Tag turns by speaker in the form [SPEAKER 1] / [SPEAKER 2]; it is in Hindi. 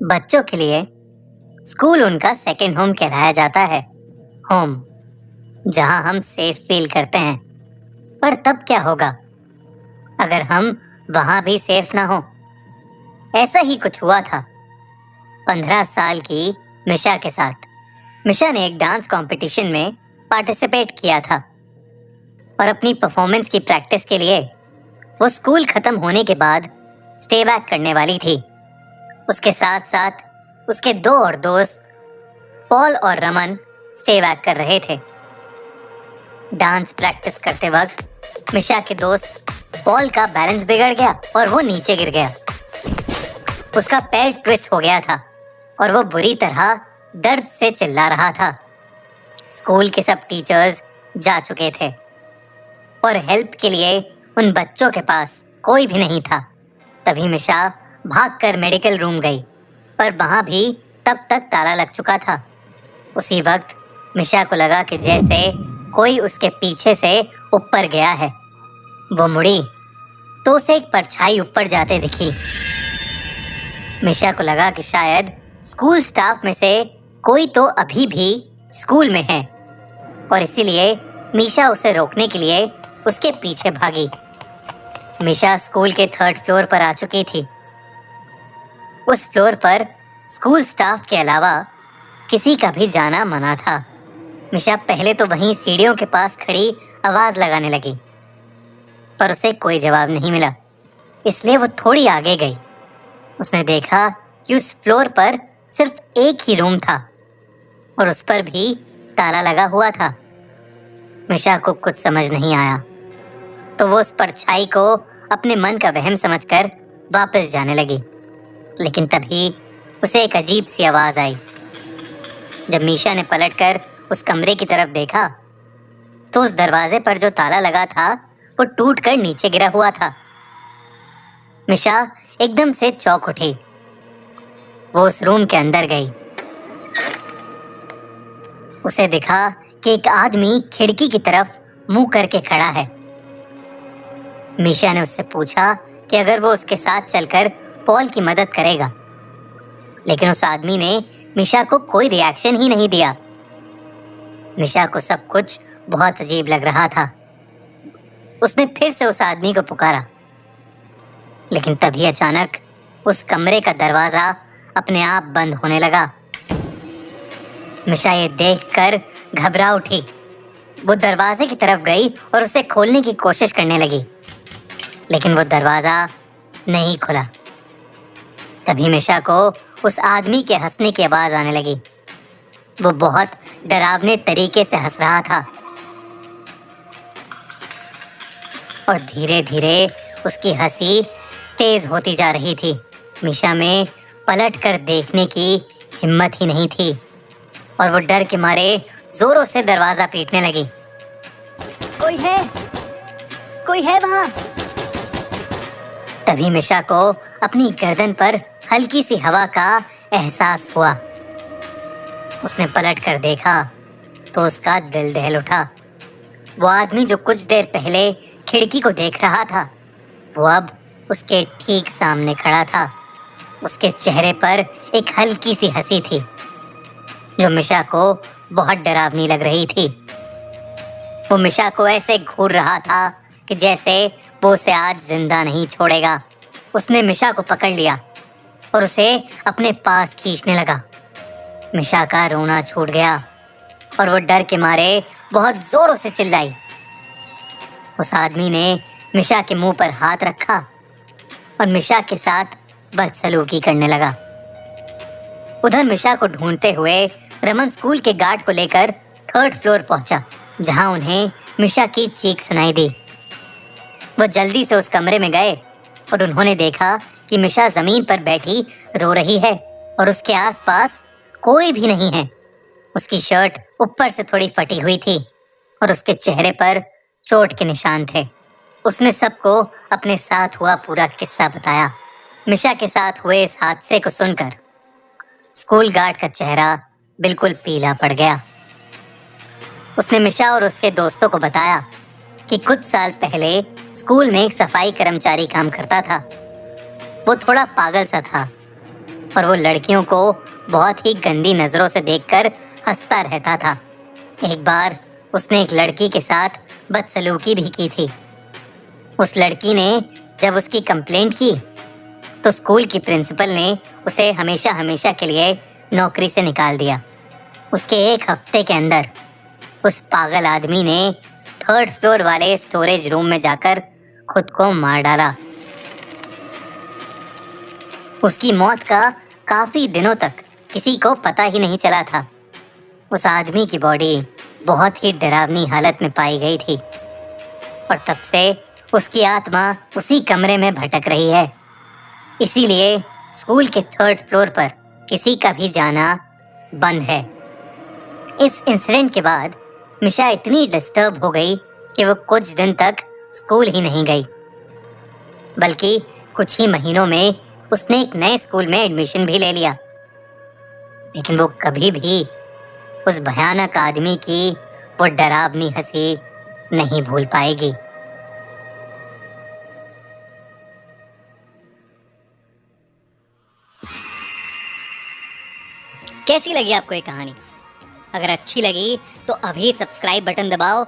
[SPEAKER 1] बच्चों के लिए स्कूल उनका सेकंड होम कहलाया जाता है। होम, जहां हम सेफ फील करते हैं। पर तब क्या होगा अगर हम वहां भी सेफ ना हो? ऐसा ही कुछ हुआ था 15 साल की मिशा के साथ। मिशा ने एक डांस कंपटीशन में पार्टिसिपेट किया था और अपनी परफॉर्मेंस की प्रैक्टिस के लिए वो स्कूल खत्म होने के बाद स्टे बैक करने वाली थी। उसके साथ साथ उसके दो और दोस्त पॉल और रमन स्टे बैक कर रहे थे। डांस प्रैक्टिस करते वक्त मिशा के दोस्त पॉल का बैलेंस बिगड़ गया और वो नीचे गिर गया। उसका पैर ट्विस्ट हो गया था और वो बुरी तरह दर्द से चिल्ला रहा था। स्कूल के सब टीचर्स जा चुके थे और हेल्प के लिए उन बच्चों के पास कोई भी नहीं था। तभी मिशा भागकर मेडिकल रूम गई, पर वहां भी तब तक ताला लग चुका था। उसी वक्त मिशा को लगा कि जैसे कोई उसके पीछे से ऊपर गया है। वो मुड़ी तो उसे एक परछाई ऊपर जाते दिखी। मिशा को लगा कि शायद स्कूल स्टाफ में से कोई तो अभी भी स्कूल में है और इसीलिए मिशा उसे रोकने के लिए उसके पीछे भागी। मिशा स्कूल के 3rd फ्लोर पर आ चुकी थी। उस फ्लोर पर स्कूल स्टाफ के अलावा किसी का भी जाना मना था। मिशा पहले तो वहीं सीढ़ियों के पास खड़ी आवाज लगाने लगी, पर उसे कोई जवाब नहीं मिला, इसलिए वो थोड़ी आगे गई। उसने देखा कि उस फ्लोर पर सिर्फ एक ही रूम था और उस पर भी ताला लगा हुआ था। मिशा को कुछ समझ नहीं आया, तो वो उस परछाई को अपने मन का वहम समझकर वापस जाने लगी। लेकिन तभी उसे एक अजीब सी आवाज आई। जब मिशा ने पलटकर उस कमरे की तरफ देखा तो उस दरवाजे पर जो ताला लगा था वो टूटकर नीचे गिरा हुआ था। मिशा एकदम से चौंक उठी। वो उस रूम के अंदर गई। उसे दिखा कि एक आदमी खिड़की की तरफ मुंह करके खड़ा है। मिशा ने उससे पूछा कि अगर वो उसके साथ चलकर पॉल की मदद करेगा, लेकिन उस आदमी ने मिशा को कोई रिएक्शन ही नहीं दिया। मिशा को सब कुछ बहुत अजीब लग रहा था। उसने फिर से उस आदमी को पुकारा, लेकिन तभी अचानक उस कमरे का दरवाजा अपने आप बंद होने लगा। मिशा ये देखकर घबरा उठी। वो दरवाजे की तरफ गई और उसे खोलने की कोशिश करने लगी, लेकिन वो दरवाजा नहीं खुला। तभी मिशा को उस आदमी के हंसने की आवाज आने लगी। वो बहुत डरावने तरीके से हंस रहा था और धीरे धीरे उसकी हंसी तेज होती जा रही थी। मिशा में पलट कर देखने की हिम्मत ही नहीं थी और वो डर के मारे जोरों से दरवाजा पीटने लगी। कोई है, कोई है वहां? तभी मिशा को अपनी गर्दन पर हल्की सी हवा का एहसास हुआ। उसने पलट कर देखा तो उसका दिल दहल उठा। वो आदमी जो कुछ देर पहले खिड़की को देख रहा था, वो अब उसके ठीक सामने खड़ा था। उसके चेहरे पर एक हल्की सी हंसी थी जो मिशा को बहुत डरावनी लग रही थी। वो मिशा को ऐसे घूर रहा था कि जैसे वो उसे आज जिंदा नहीं छोड़ेगा। उसने मिशा को पकड़ लिया और उसे अपने पास खींचने लगा। मिशा का रोना छूट गया और वो डर के मारे बहुत जोरों से चिल्लाई। उस आदमी ने मिशा के मुंह पर हाथ रखा और मिशा के साथ बदसलूकी करने लगा। उधर मिशा को ढूंढते हुए रमन स्कूल के गार्ड को लेकर 3rd फ्लोर पहुंचा, जहां उन्हें मिशा की चीख सुनाई दी। वो जल्दी से उस कमरे में गए और उन्होंने देखा कि मिशा जमीन पर बैठी रो रही है और उसके आसपास कोई भी नहीं है। उसकी शर्ट ऊपर से थोड़ी फटी हुई थी और उसके चेहरे पर चोट के निशान थे। उसने सबको अपने साथ हुआ पूरा किस्सा बताया। मिशा के साथ हुए इस हादसे को सुनकर स्कूल गार्ड का चेहरा बिल्कुल पीला पड़ गया। उसने मिशा और उसके दोस्तों को बताया कि कुछ साल पहले स्कूल में एक सफाई कर्मचारी काम करता था। वो थोड़ा पागल सा था और वो लड़कियों को बहुत ही गंदी नजरों से देखकर हंसता रहता था। एक बार उसने एक लड़की के साथ बदसलूकी भी की थी। उस लड़की ने जब उसकी कंप्लेंट की तो स्कूल की प्रिंसिपल ने उसे हमेशा हमेशा के लिए नौकरी से निकाल दिया। उसके एक हफ्ते के अंदर उस पागल आदमी ने 3rd फ्लोर वाले स्टोरेज रूम में जाकर खुद को मार डाला। उसकी मौत का काफी दिनों तक किसी को पता ही नहीं चला था। उस आदमी की बॉडी बहुत ही डरावनी हालत में पाई गई थी और तब से उसकी आत्मा उसी कमरे में भटक रही है। इसीलिए स्कूल के 3rd फ्लोर पर किसी का भी जाना बंद है। इस इंसिडेंट के बाद मिशा इतनी डिस्टर्ब हो गई कि वो कुछ दिन तक स्कूल ही नहीं गई, बल्कि कुछ ही महीनों में उसने एक नए स्कूल में एडमिशन भी ले लिया। लेकिन वो कभी भी उस भयानक आदमी की वो डरावनी हंसी नहीं भूल पाएगी। कैसी लगी आपको ये कहानी? अगर अच्छी लगी तो अभी सब्सक्राइब बटन दबाओ